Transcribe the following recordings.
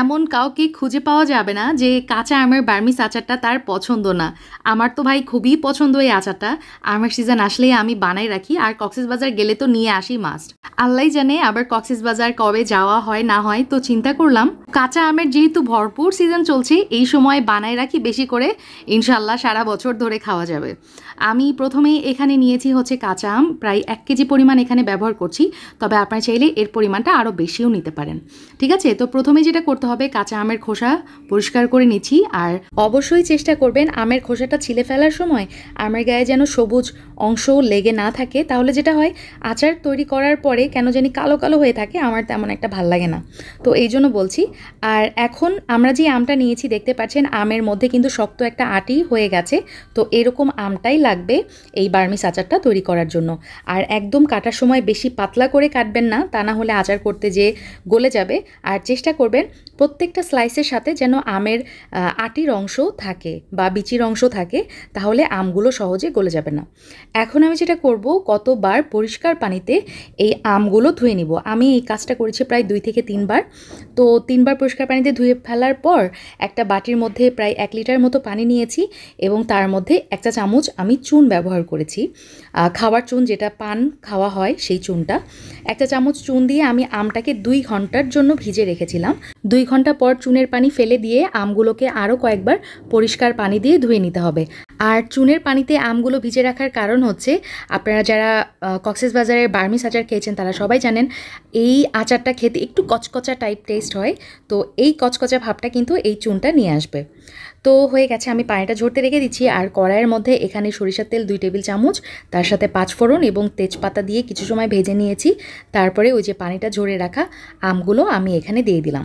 এমন কাউকে খুঁজে পাওয়া যাবে না যে কাঁচা আমের বার্মিজ আচারটা তার পছন্দ না। আমার তো ভাই খুবই পছন্দ এই আচারটা। আমের সিজন আসলেই আমি বানাই রাখি, আর কক্সবাজার গেলে তো নিয়ে আসি মাস্ট। আল্লাহ জানে আবার কক্সবাজার কবে যাওয়া হয় না হয়, তো চিন্তা করলাম কাঁচা আমের যেহেতু ভরপুর সিজন চলছে এই সময় বানাই রাখি বেশি করে, ইনশাল্লাহ সারা বছর ধরে খাওয়া যাবে। আমি প্রথমেই এখানে নিয়েছি হচ্ছে কাঁচা আম, প্রায় 1 কেজি পরিমাণ এখানে ব্যবহার করছি, তবে আপনারা চাইলে এর পরিমাণটা আরও বেশিও নিতে পারেন। ঠিক আছে, তো প্রথমে যেটা করতে হবে, কাঁচা আমের খোসা পরিষ্কার করে নিচ্ছি। আর অবশ্যই চেষ্টা করবেন আমের খোসাটা ছিলে ফেলার সময় আমের গায়ে যেন সবুজ অংশ লেগে না থাকে, তাহলে যেটা হয় আচার তৈরি করার পরে কেন জানি কালো কালো হয়ে থাকে, আমার তেমন একটা ভাল লাগে না, তো এই জন্য বলছি। আর এখন আমরা যে আমটা নিয়েছি দেখতে পাচ্ছেন আমের মধ্যে কিন্তু শক্ত একটা আটি হয়ে গেছে, তো এরকম আমটাই লাগবে এই বার্মিজ আচারটা তৈরি করার জন্য। আর একদম কাটার সময় বেশি পাতলা করে কাটবেন না, তা না হলে আচার করতে যেয়ে গলে যাবে। আর চেষ্টা করবেন প্রত্যেকটা স্লাইসের সাথে যেন আমের আটির অংশ থাকে বা বিচির অংশ থাকে, তাহলে আমগুলো সহজে গলে যাবে না। এখন আমি যেটা করব, কতবার পরিষ্কার পানিতে এই আমগুলো ধুয়ে নিব। আমি এই কাজটা করেছি প্রায় 2 থেকে 3 বার। তো 3 বার পরিষ্কার পানিতে ধুয়ে ফেলার পর একটা বাটির মধ্যে প্রায় 1 লিটার মতো পানি নিয়েছি এবং তার মধ্যে 1 চা চামচ আমি চুন ব্যবহার করেছি, খাওয়ার চুন, যেটা পান খাওয়া হয় সেই চুনটা। 1 চা চামচ চুন দিয়ে আমি আমটাকে 2 ঘন্টার জন্য ভিজে রেখেছিলাম। 2 ঘন্টা পর চুনের পানি ফেলে দিয়ে আমগুলোকে আরও কয়েকবার পরিষ্কার পানি দিয়ে ধুয়ে নিতে হবে। আর চুনের পানিতে আমগুলো ভিজে রাখার কারণ হচ্ছে, আপনারা যারা কক্সবাজারের বার্মিজ আচার খেয়েছেন তারা সবাই জানেন এই আচারটা খেতে একটু কচকচা টাইপ টেস্ট হয়, তো এই কচকচা ভাবটা কিন্তু এই চুনটা নিয়ে আসবে। তো হয়ে গেছে, আমি পানিটা ঝরতে রেখে দিচ্ছি। আর কড়াইয়ের মধ্যে এখানে সরিষার তেল 2 টেবিল চামচ, তার সাথে 5 ফোড়ন এবং তেজপাতা দিয়ে কিছু সময় ভেজে নিয়েছি। তারপরে ওই যে পানিটা ঝরে রাখা আমগুলো আমি এখানে দিয়ে দিলাম।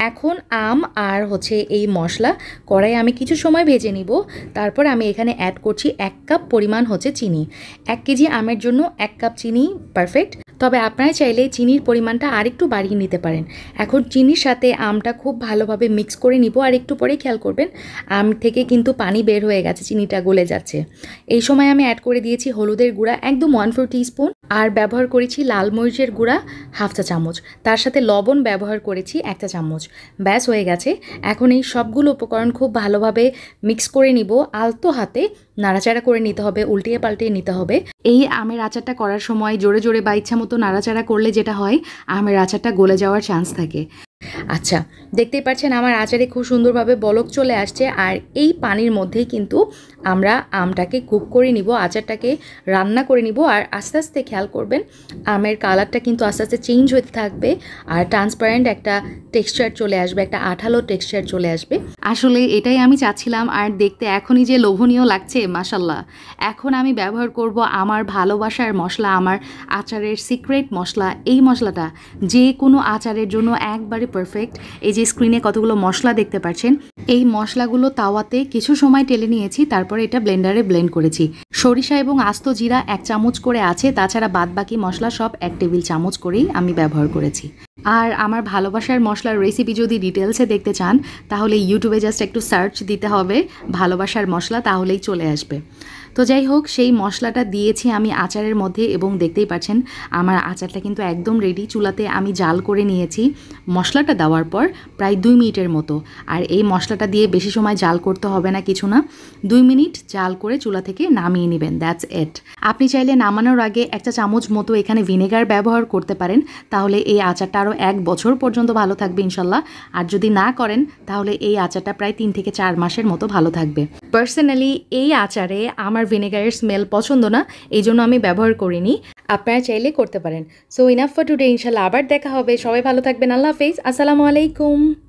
এখন আম আর হচ্ছে এই মশলা কড়াইয়ে আমি কিছু সময় ভেজে নিব। তারপর আমি এখানে অ্যাড করছি 1 কাপ পরিমাণ হচ্ছে চিনি। 1 কেজি আমের জন্য 1 কাপ চিনি পারফেক্ট, তবে আপনারা চাইলে চিনির পরিমাণটা আরেকটু বাড়িয়ে নিতে পারেন। এখন চিনির সাথে আমটা খুব ভালোভাবে মিক্স করে নিব, আর একটু পরেই খেয়াল করবেন আম থেকে কিন্তু পানি বের হয়ে গেছে, চিনিটা গলে যাচ্ছে। এই সময় আমি অ্যাড করে দিয়েছি হলুদের গুঁড়া একদম 1/4 টিস্পুন, আর ব্যবহার করেছি লাল মরিচের গুঁড়া 1/2 চা চামচ, তার সাথে লবণ ব্যবহার করেছি 1 চা চামচ। ব্যাস হয়ে গেছে। এখন এই সবগুলো উপকরণ খুব ভালোভাবে মিক্স করে নিব, আলতো হাতে নাড়াচাড়া করে নিতে হবে, উল্টিয়ে পাল্টিয়ে নিতে হবে। এই আমের আচারটা করার সময় জোরে জোরে বা ইচ্ছা মতো নাড়াচাড়া করলে যেটা হয় আমের আচারটা গলে যাওয়ার চান্স থাকে। আচ্ছা, দেখতেই পাচ্ছেন আমার আচারে খুব সুন্দরভাবে বলক চলে আসছে, আর এই পানির মধ্যেই কিন্তু আমরা আমটাকে কুক করে নিব, আচারটাকে রান্না করে নিব। আর আস্তে আস্তে খেয়াল করবেন আমের কালারটা কিন্তু আস্তে আস্তে চেঞ্জ হতে থাকবে, আর ট্রান্সপারেন্ট একটা টেক্সচার চলে আসবে, একটা আঠালো টেক্সচার চলে আসবে। আসলে এটাই আমি চাচ্ছিলাম, আর দেখতে এখনই যে লোভনীয় লাগছে মাশাল্লাহ। এখন আমি ব্যবহার করব আমার ভালোবাসার মশলা, আমার আচারের সিক্রেট মশলা। এই মশলাটা যে কোনো আচারের জন্য একবারে পারফেক্ট। এই যে স্ক্রিনে কতগুলো মশলা দেখতে পাচ্ছেন, এই মশলাগুলো তাওয়াতে কিছু সময় টেলে নিয়েছি, তারপরে এটা ব্লেন্ডারে ব্লেন্ড করেছি। সরিষা এবং আস্ত জিরা 1 চামচ করে আছে, তাছাড়া বাদবাকি মশলা সব 1 টেবিল চামচ করেই আমি ব্যবহার করেছি। আর আমার ভালোবাসার মশলার রেসিপি যদি ডিটেলসে দেখতে চান তাহলে ইউটিউবে জাস্ট একটু সার্চ দিতে হবে ভালোবাসার মশলা, তাহলেই চলে আসবে। তো যাই হোক, সেই মশলাটা দিয়েছি আমি আচারের মধ্যে, এবং দেখতেই পাচ্ছেন আমার আচারটা কিন্তু একদম রেডি। চুলাতে আমি জাল করে নিয়েছি মশলাটা দেওয়ার পর প্রায় 2 মিনিটের মতো। আর এই মশলাটা দিয়ে বেশি সময় জাল করতে হবে না, কিছু না, 2 মিনিট জাল করে চুলা থেকে নামিয়ে নেবেন, দ্যাটস ইট। আপনি চাইলে নামানোর আগে 1 চা চামচ মতো এখানে ভিনেগার ব্যবহার করতে পারেন, তাহলে এই আচারটা আরও 1 বছর পর্যন্ত ভালো থাকবে ইনশাল্লাহ। আর যদি না করেন তাহলে এই আচারটা প্রায় 3 থেকে 4 মাসের মতো ভালো থাকবে। পার্সোনালি এই আচারে আমার ভিনেগারের স্মেল পছন্দ না, এই জন্য আমি ব্যবহার করিনি। আপনারা চাইলে করতে পারেন। সো ইনাফ ফর টুডে, ইনশাল্লাহ আবার দেখা হবে। সবাই ভালো থাকবেন। আল্লাহ হাফেজ, আসসালামু আলাইকুম।